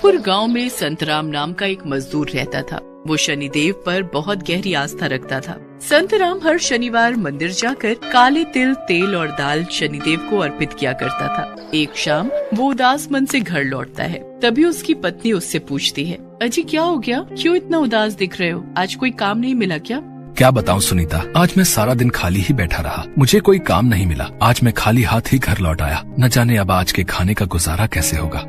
नागपुर गांव में संतराम नाम का एक मजदूर रहता था। वो शनिदेव पर बहुत गहरी आस्था रखता था। संतराम हर शनिवार मंदिर जाकर काले तिल, तेल और दाल शनिदेव को अर्पित किया करता था। एक शाम वो उदास मन से घर लौटता है। तभी उसकी पत्नी उससे पूछती है, अजी क्या हो गया, क्यों इतना उदास दिख रहे हो, आज कोई काम नहीं मिला क्या? क्या बताऊं सुनीता, आज मैं सारा दिन खाली ही बैठा रहा, मुझे कोई काम नहीं मिला। आज मैं खाली हाथ ही घर लौट आया। न जाने अब आज के खाने का गुजारा कैसे होगा।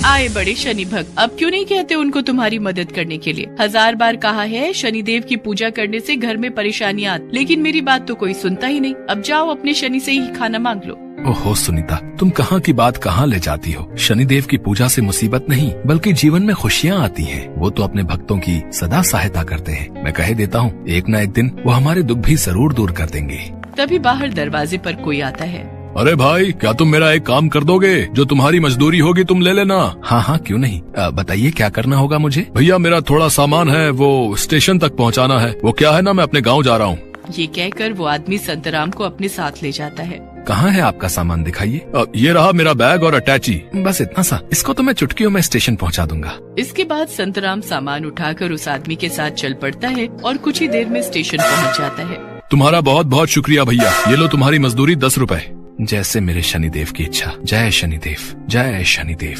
आए बड़े शनि भक्त, अब क्यों नहीं कहते उनको तुम्हारी मदद करने के लिए? 1000 बार कहा है शनिदेव की पूजा करने से घर में परेशानियां आती, लेकिन मेरी बात तो कोई सुनता ही नहीं। अब जाओ अपने शनि से ही खाना मांग लो। ओहो सुनीता, तुम कहाँ की बात कहाँ ले जाती हो। शनिदेव की पूजा से मुसीबत नहीं बल्कि जीवन में खुशियाँ आती हैं। वो तो अपने भक्तों की सदा सहायता करते हैं। मैं कह देता हूँ, एक न एक दिन वो हमारे दुख भी जरूर दूर कर देंगे। तभी बाहर दरवाजे पर कोई आता है। अरे भाई, क्या तुम मेरा एक काम कर दोगे? जो तुम्हारी मजदूरी होगी तुम ले लेना। हाँ हाँ क्यों नहीं, बताइए क्या करना होगा मुझे? भैया मेरा थोड़ा सामान है, वो स्टेशन तक पहुँचाना है। वो क्या है ना, मैं अपने गाँव जा रहा हूँ। ये कहकर वो आदमी संतराम को अपने साथ ले जाता है। कहाँ है आपका सामान, दिखाइए। ये रहा मेरा बैग और अटैची, बस इतना सा। इसको तो मैं चुटकियों में स्टेशन पहुँचा दूंगा। इसके बाद संतराम सामान उठाकर उस आदमी के साथ चल पड़ता है और कुछ ही देर में स्टेशन पहुँच जाता है। तुम्हारा बहुत बहुत शुक्रिया भैया, ये लो तुम्हारी मजदूरी 10 रुपए। जैसे मेरे शनिदेव की इच्छा। जय शनिदेव, जय शनिदेव।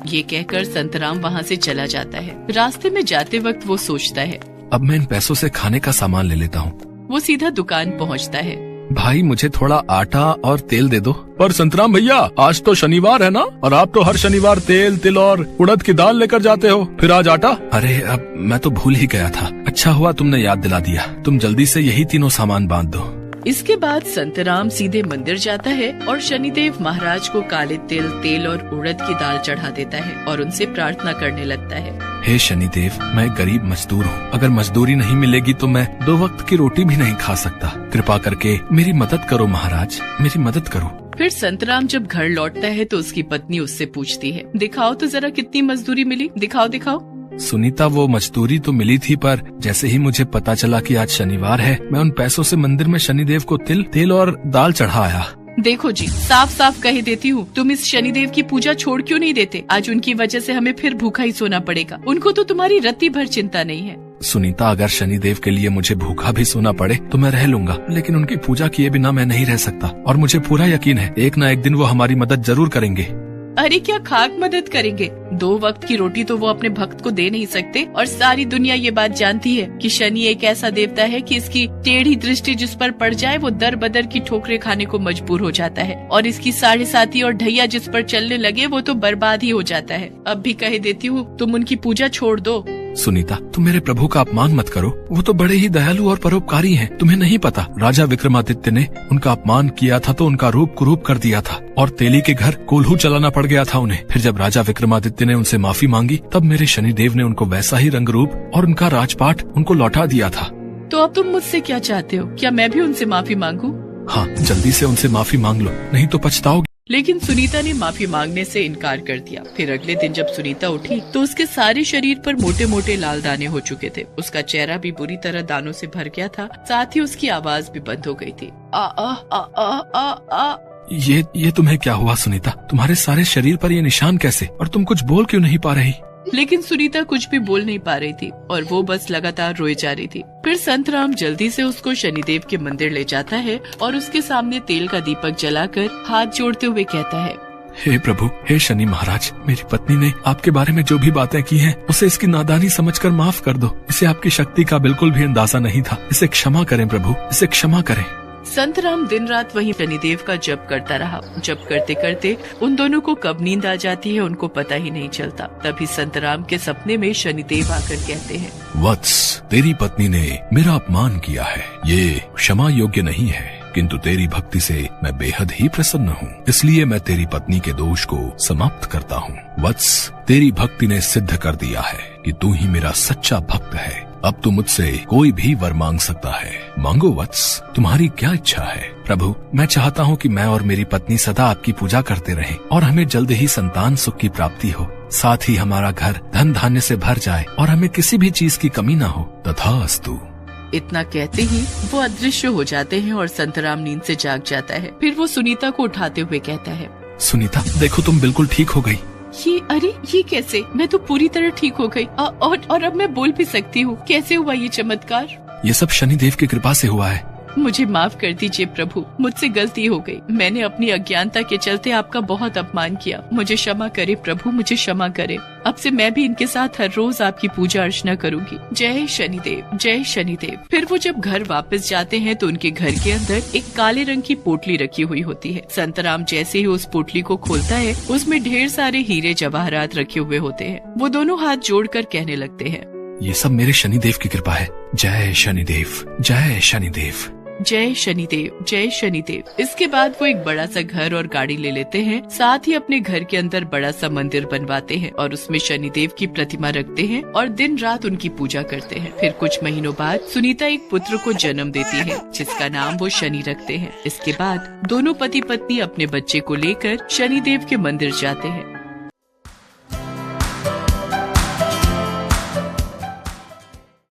ये कहकर संतराम वहाँ से चला जाता है। रास्ते में जाते वक्त वो सोचता है, अब मैं इन पैसों से खाने का सामान ले लेता हूँ। वो सीधा दुकान पहुँचता है। भाई मुझे थोड़ा आटा और तेल दे दो। पर संतराम भैया, आज तो शनिवार है ना, और आप तो हर शनिवार तेल, तिल और उड़द की दाल लेकर जाते हो, फिर आज आटा? अरे अब मैं तो भूल ही गया था। अच्छा हुआ तुमने याद दिला दिया। तुम जल्दी से यही तीनों सामान बांध दो। इसके बाद संतराम सीधे मंदिर जाता है और शनिदेव महाराज को काले तिल, तेल और उड़द की दाल चढ़ा देता है और उनसे प्रार्थना करने लगता है। हे शनिदेव, मैं गरीब मजदूर हूँ। अगर मजदूरी नहीं मिलेगी तो मैं 2 वक्त की रोटी भी नहीं खा सकता। कृपा करके मेरी मदद करो महाराज, मेरी मदद करो। फिर संतराम जब घर लौटता है तो उसकी पत्नी उससे पूछती है, दिखाओ तो जरा कितनी मजदूरी मिली, दिखाओ दिखाओ। सुनीता, वो मजदूरी तो मिली थी, पर जैसे ही मुझे पता चला कि आज शनिवार है, मैं उन पैसों से मंदिर में शनिदेव को तिल, तेल और दाल चढ़ा आया। देखो जी, साफ साफ कह देती हूँ, तुम इस शनिदेव की पूजा छोड़ क्यों नहीं देते? आज उनकी वजह से हमें फिर भूखा ही सोना पड़ेगा। उनको तो तुम्हारी रत्ती भर चिंता नहीं है। सुनीता, अगर शनिदेव के लिए मुझे भूखा भी सोना पड़े तो मैं रह लूंगा, लेकिन उनकी पूजा किए बिना मैं नहीं रह सकता। और मुझे पूरा यकीन है एक न एक दिन वो हमारी मदद जरूर करेंगे। अरे क्या खाक मदद करेंगे? 2 वक्त की रोटी तो वो अपने भक्त को दे नहीं सकते, और सारी दुनिया ये बात जानती है कि शनि एक ऐसा देवता है कि इसकी टेढ़ी दृष्टि जिस पर पड़ जाए वो दर बदर की ठोकरें खाने को मजबूर हो जाता है, और इसकी 7.5 और ढैया जिस पर चलने लगे वो तो बर्बाद ही हो जाता है। अब भी कह देती हूँ, तुम उनकी पूजा छोड़ दो। सुनीता, तुम मेरे प्रभु का अपमान मत करो। वो तो बड़े ही दयालु और परोपकारी हैं। तुम्हें नहीं पता, राजा विक्रमादित्य ने उनका अपमान किया था तो उनका रूप कुरूप कर दिया था, और तेली के घर कोल्हू चलाना पड़ गया था उन्हें। फिर जब राजा विक्रमादित्य ने उनसे माफी मांगी, तब मेरे शनिदेव ने उनको वैसा ही रंग रूप और उनका राजपाट उनको लौटा दिया था। तो अब तुम मुझसे क्या चाहते हो? क्या मैं भी उनसे माफी मांगू? हाँ, जल्दी से उनसे माफी मांग लो, नहीं तो पछताओगे। लेकिन सुनीता ने माफी मांगने से इनकार कर दिया। फिर अगले दिन जब सुनीता उठी तो उसके सारे शरीर पर मोटे मोटे लाल दाने हो चुके थे। उसका चेहरा भी बुरी तरह दानों से भर गया था, साथ ही उसकी आवाज भी बंद हो गई थी। आ आ आ आ आ आ। ये तुम्हें क्या हुआ सुनीता? तुम्हारे सारे शरीर पर ये निशान कैसे? और तुम कुछ बोल क्यों नहीं पा रही? लेकिन सुनीता कुछ भी बोल नहीं पा रही थी और वो बस लगातार रोए जा रही थी। फिर संतराम जल्दी से उसको शनिदेव के मंदिर ले जाता है और उसके सामने तेल का दीपक जलाकर हाथ जोड़ते हुए कहता है, हे प्रभु, हे शनि महाराज, मेरी पत्नी ने आपके बारे में जो भी बातें की हैं, उसे इसकी नादानी समझकर माफ कर दो। इसे आपकी शक्ति का बिल्कुल भी अंदाजा नहीं था। इसे क्षमा करें प्रभु, इसे क्षमा करें। संतराम दिन रात वहीं शनिदेव का जप करता रहा। जप करते करते उन दोनों को कब नींद आ जाती है उनको पता ही नहीं चलता। तभी संतराम के सपने में शनिदेव आकर कहते हैं, वत्स, तेरी पत्नी ने मेरा अपमान किया है, ये क्षमा योग्य नहीं है, किंतु तेरी भक्ति से मैं बेहद ही प्रसन्न हूँ, इसलिए मैं तेरी पत्नी के दोष को समाप्त करता हूँ। वत्स, तेरी भक्ति ने सिद्ध कर दिया है कि तू ही मेरा सच्चा भक्त है। अब तू मुझसे कोई भी वर मांग सकता है। मांगो वत्स, तुम्हारी क्या इच्छा है? प्रभु, मैं चाहता हूँ कि मैं और मेरी पत्नी सदा आपकी पूजा करते रहें और हमें जल्द ही संतान सुख की प्राप्ति हो। साथ ही हमारा घर धन धान्य से भर जाए और हमें किसी भी चीज की कमी ना हो। तथास्तु। इतना कहते ही वो अदृश्य हो जाते हैं और संतराम नींद से जाग जाता है। फिर वो सुनीता को उठाते हुए कहता है, सुनीता, देखो तुम बिल्कुल ठीक हो गई। ये कैसे? मैं तो पूरी तरह ठीक हो गई और अब मैं बोल भी सकती हूँ। कैसे हुआ ये चमत्कार? ये सब शनिदेव की कृपा से हुआ है। मुझे माफ कर दीजिए प्रभु, मुझसे गलती हो गई। मैंने अपनी अज्ञानता के चलते आपका बहुत अपमान किया। मुझे क्षमा करे प्रभु, मुझे क्षमा करे। अब से मैं भी इनके साथ हर रोज आपकी पूजा अर्चना करूंगी। जय शनिदेव, जय शनिदेव। फिर वो जब घर वापस जाते हैं तो उनके घर के अंदर एक काले रंग की पोटली रखी हुई होती है। संतराम जैसे ही उस पोटली को खोलता है, उसमें ढेर सारे हीरे जवाहरात रखे हुए होते हैं। वो दोनों हाथ जोड़कर कहने लगते हैं, ये सब मेरे शनिदेव की कृपा है। जय शनिदेव, जय शनिदेव, जय शनिदेव, जय शनिदेव। इसके बाद वो एक बड़ा सा घर और गाड़ी ले लेते हैं। साथ ही अपने घर के अंदर बड़ा सा मंदिर बनवाते हैं और उसमें शनिदेव की प्रतिमा रखते हैं और दिन रात उनकी पूजा करते हैं। फिर कुछ महीनों बाद सुनीता एक पुत्र को जन्म देती है, जिसका नाम वो शनि रखते हैं। इसके बाद दोनों पति पत्नी अपने बच्चे को लेकर शनिदेव के मंदिर जाते हैं।